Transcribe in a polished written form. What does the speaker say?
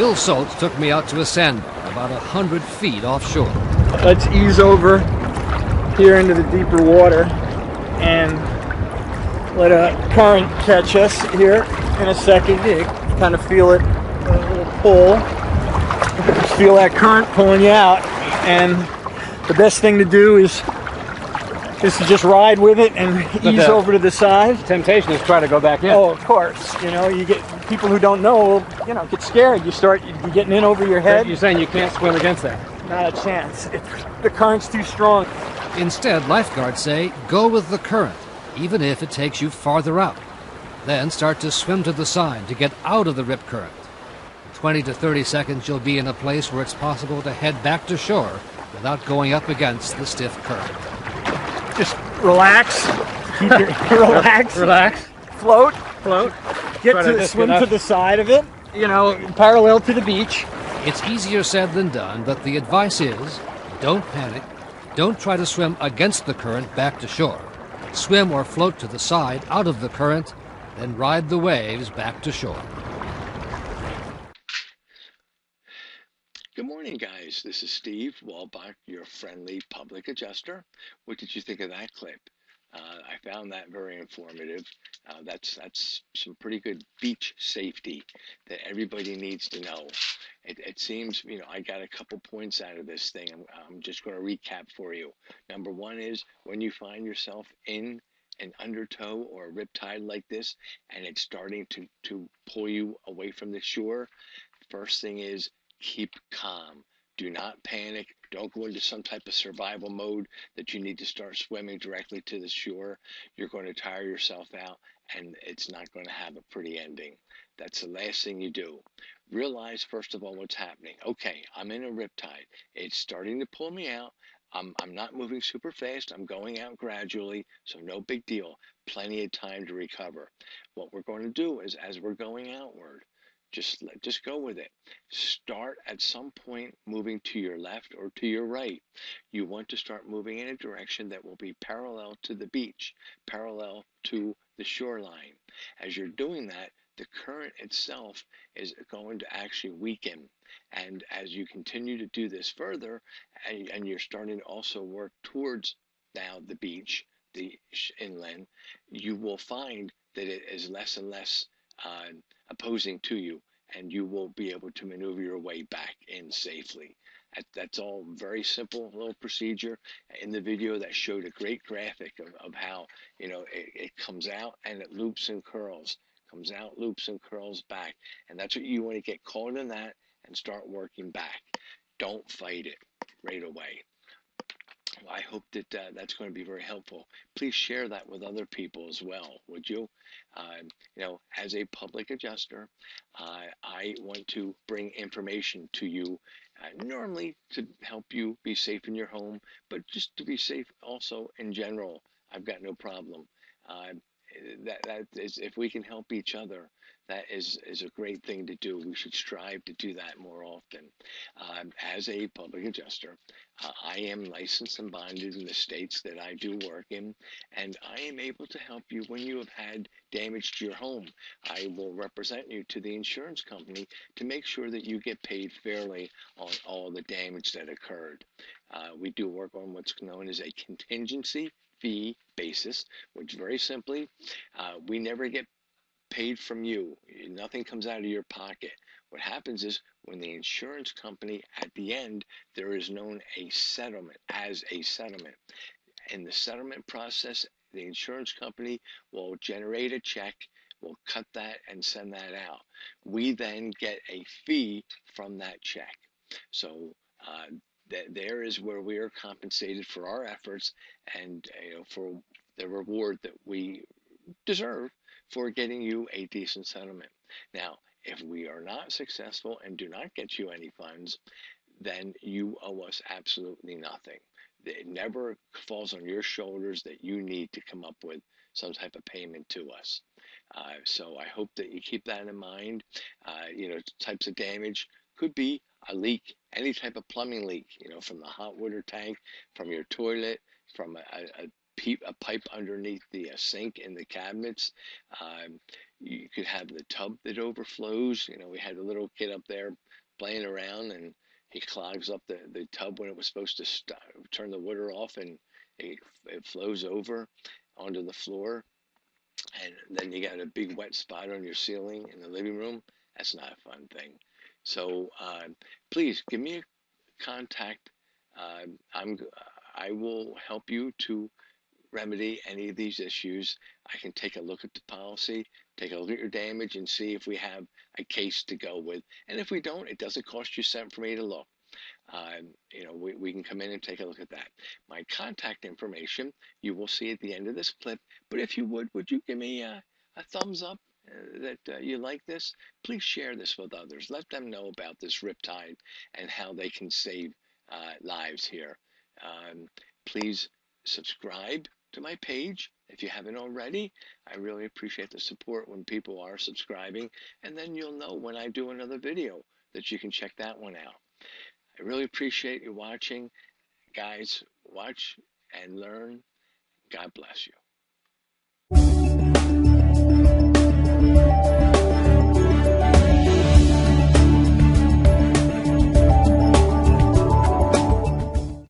Bill Solt took me out to a sandbar about 100 feet offshore. Let's ease over here into the deeper water and let a current catch us here in a second. You kind of feel it, a little pull. Just feel that current pulling you out, and the best thing to do is to just ride with it and ease over to the side. Temptation is try to go back in. Oh, of course. You know, you get people who don't know, you know, get scared. You're getting in over your head. You're saying you can't swim against that? Not a chance. The current's too strong. Instead, lifeguards say go with the current, even if it takes you farther out. Then start to swim to the side to get out of the rip current. In 20 to 30 seconds, you'll be in a place where it's possible to head back to shore without going up against the stiff current. Just relax. Keep your relax. Float. Get to swim to the side of it. You know, parallel to the beach. It's easier said than done, but the advice is don't panic. Don't try to swim against the current back to shore. Swim or float to the side out of the current, then ride the waves back to shore. Good morning, guys. This is Stevewolbach, your friendly public adjuster. What did you think of that clip? I found that very informative. That's some pretty good beach safety that everybody needs to know. It seems, you know, I got a couple points out of this thing. I'm just going to recap for you. Number one is when you find yourself in an undertow or a riptide like this, and it's starting to pull you away from the shore, first thing is keep calm. Do not panic. Don't go into some type of survival mode that you need to start swimming directly to the shore. You're going to tire yourself out, and it's not going to have a pretty ending. That's the last thing you do. Realize, first of all, what's happening. Okay, I'm in a riptide. It's starting to pull me out. I'm not moving super fast. I'm going out gradually, so no big deal. Plenty of time to recover. What we're going to do is, as we're going outward, just go with it. Start at some point moving to your left or to your right. You want to start moving in a direction that will be parallel to the beach, parallel to the shoreline. As you're doing that, the current itself is going to actually weaken. And as you continue to do this further, and you're starting to also work towards now the beach, the inland, you will find that it is less and less opposing to you, and you will be able to maneuver your way back in safely. That's all very simple little procedure. In the video that showed a great graphic of how, you know, it comes out and it loops and curls, comes out, loops and curls back. And that's what you want to get caught in that and start working back. Don't fight it right away. I hope that that's going to be very helpful. Please share that with other people as well, would you? You know, as a public adjuster, I want to bring information to you, normally to help you be safe in your home, but just to be safe also in general. I've got no problem. That is, if we can help each other, that is a great thing to do. We should strive to do that more often. As a public adjuster, I am licensed and bonded in the states that I do work in, and I am able to help you when you have had damage to your home. I will represent you to the insurance company to make sure that you get paid fairly on all the damage that occurred. We do work on what's known as a contingency fee basis, which very simply, we never get paid from you. Nothing comes out of your pocket. What happens is when the insurance company at the end, there is known a settlement as a settlement. In the settlement process, the insurance company will generate a check, will cut that and send that out. We then get a fee from that check. So there is where we are compensated for our efforts and, you know, for the reward that we deserve for getting you a decent settlement. Now, if we are not successful and do not get you any funds, then you owe us absolutely nothing. It never falls on your shoulders that you need to come up with some type of payment to us. So I hope that you keep that in mind. You know, types of damage could be a leak, any type of plumbing leak, you know, from the hot water tank, from your toilet, from a pipe underneath the sink in the cabinets. You could have the tub that overflows. You know, we had a little kid up there playing around and he clogs up the tub when it was supposed to stop, turn the water off, and it flows over onto the floor, and then you got a big wet spot on your ceiling in the living room. That's not a fun thing. So please give me a contact. I'm I will help you to remedy any of these issues. I can take a look at the policy, take a look at your damage, and see if we have a case to go with. And if we don't, it doesn't cost you a cent for me to look. We can come in and take a look at that. My contact information you will see at the end of this clip. But if you would you give me a thumbs up that you like this? Please share this with others. Let them know about this Riptide and how they can save lives here. Please subscribe to my page if you haven't already. I really appreciate the support when people are subscribing, and then you'll know when I do another video that you can check that one out. I really appreciate you watching. Guys, watch and learn. God bless you.